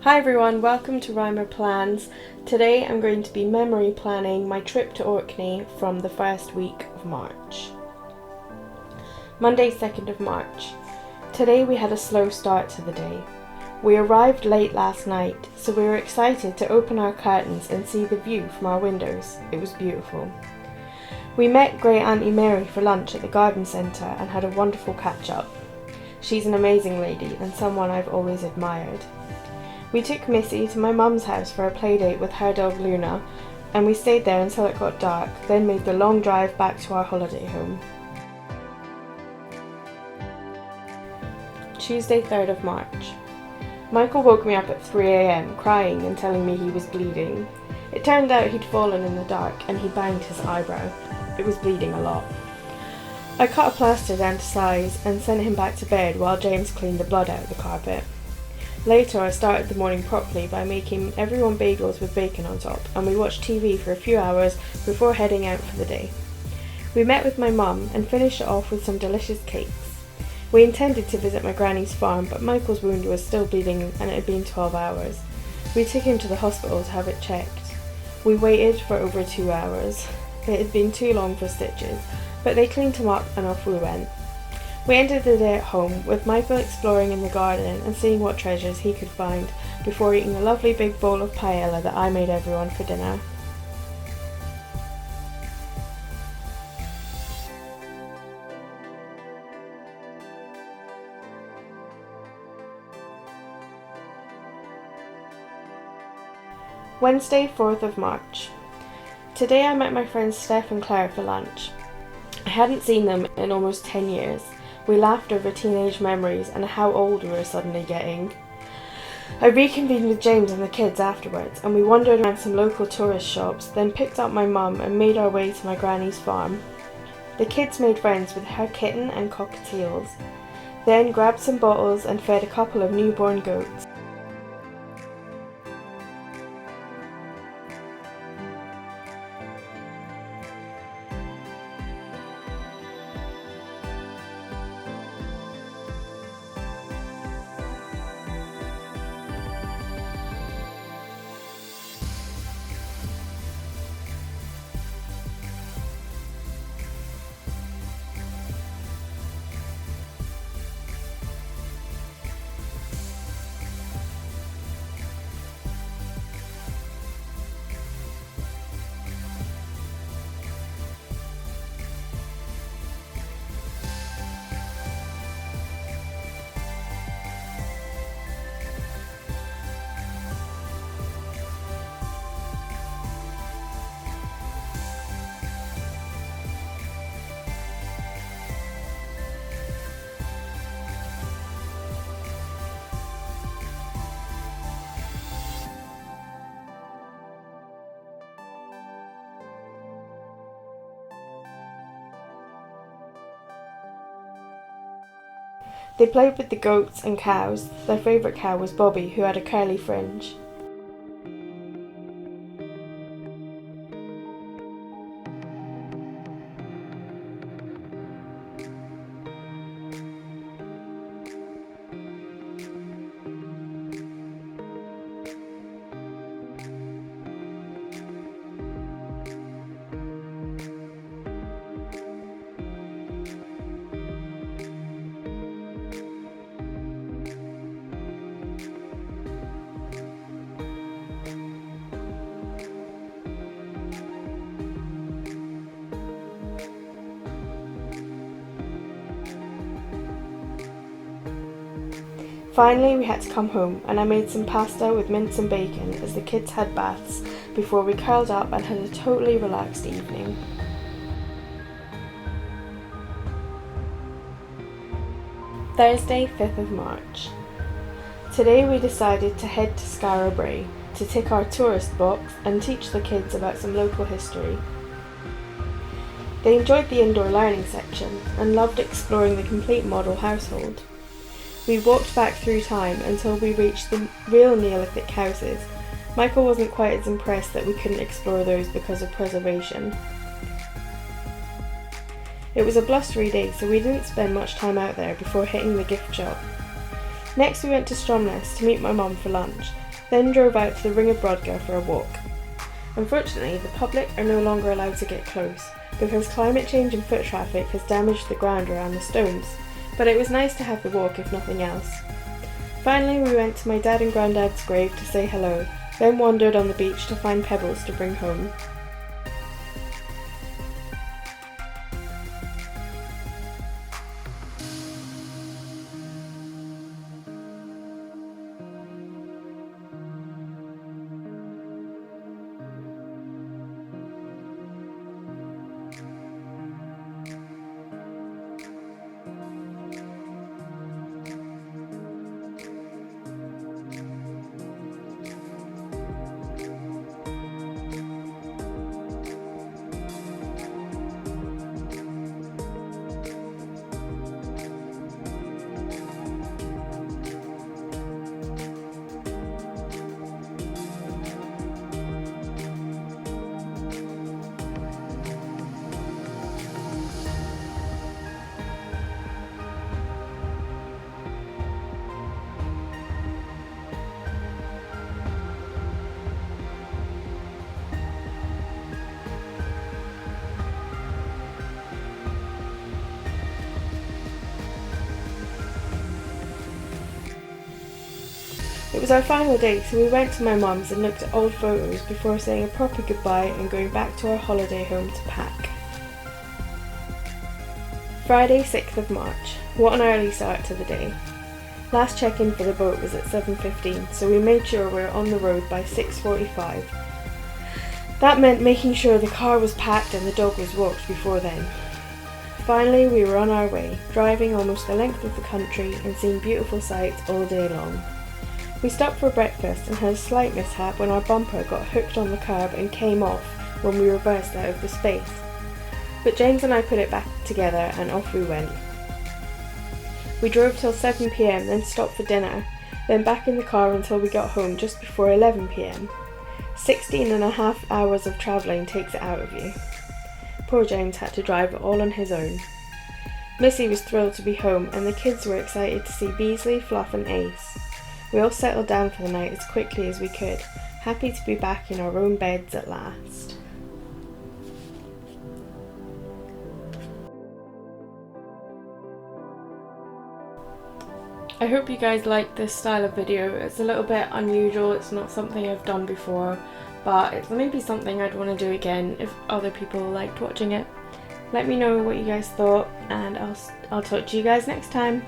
Hi everyone, welcome to Rymerplans. Today I'm going to be memory planning my trip to Orkney from the first week of March. Monday 2nd of March. Today we had a slow start to the day. We arrived late last night, so we were excited to open our curtains and see the view from our windows. It was beautiful. We met Great Auntie Mary for lunch at the garden centre and had a wonderful catch up. She's an amazing lady and someone I've always admired. We took Missy to my mum's house for a playdate with her dog Luna, and we stayed there until it got dark, then made the long drive back to our holiday home. Tuesday 3rd of March. Michael woke me up at 3 a.m, crying and telling me he was bleeding. It turned out he'd fallen in the dark and he banged his eyebrow. It was bleeding a lot. I cut a plaster down to size and sent him back to bed while James cleaned the blood out of the carpet. Later I started the morning properly by making everyone bagels with bacon on top, and we watched TV for a few hours before heading out for the day. We met with my mum and finished it off with some delicious cakes. We intended to visit my granny's farm, but Michael's wound was still bleeding and it had been 12 hours. We took him to the hospital to have it checked. We waited for over 2 hours. It had been too long for stitches, but they cleaned him up and off we went. We ended the day at home, with Michael exploring in the garden and seeing what treasures he could find before eating a lovely big bowl of paella that I made everyone for dinner. Wednesday 4th of March. Today I met my friends Steph and Claire for lunch. I hadn't seen them in almost 10 years. We laughed over teenage memories and how old we were suddenly getting. I reconvened with James and the kids afterwards, and we wandered around some local tourist shops, then picked up my mum and made our way to my granny's farm. The kids made friends with her kitten and cockatiels, then grabbed some bottles and fed a couple of newborn goats. They played with the goats and cows. Their favourite cow was Bobby, who had a curly fringe. Finally, we had to come home, and I made some pasta with mince and bacon as the kids had baths before we curled up and had a totally relaxed evening. Thursday 5th of March. Today we decided to head to Skara Brae to tick our tourist box and teach the kids about some local history. They enjoyed the indoor learning section and loved exploring the complete model household. We walked back through time until we reached the real Neolithic houses. Michael wasn't quite as impressed that we couldn't explore those because of preservation. It was a blustery day, so we didn't spend much time out there before hitting the gift shop. Next we went to Stromness to meet my mum for lunch. then drove out to the Ring of Brodgar for a walk. Unfortunately, the public are no longer allowed to get close, because climate change and foot traffic has damaged the ground around the stones, but it was nice to have the walk if nothing else. Finally, we went to my dad and granddad's grave to say hello, then wandered on the beach to find pebbles to bring home. It was our final day, so we went to my mum's and looked at old photos before saying a proper goodbye and going back to our holiday home to pack. Friday, 6th of March. What an early start to the day. Last check-in for the boat was at 7:15, so we made sure we were on the road by 6:45. That meant making sure the car was packed and the dog was walked before then. Finally, we were on our way, driving almost the length of the country and seeing beautiful sights all day long. We stopped for breakfast and had a slight mishap when our bumper got hooked on the curb and came off when we reversed out of the space. But James and I put it back together and off we went. We drove till 7 p.m, then stopped for dinner, then back in the car until we got home just before 11 p.m. 16.5 hours of travelling takes it out of you. Poor James had to drive it all on his own. Missy was thrilled to be home and the kids were excited to see Beasley, Fluff and Ace. We all settled down for the night as quickly as we could, happy to be back in our own beds at last. I hope you guys like this style of video. It's a little bit unusual, it's not something I've done before, but it's maybe something I'd want to do again if other people liked watching it. Let me know what you guys thought and I'll talk to you guys next time.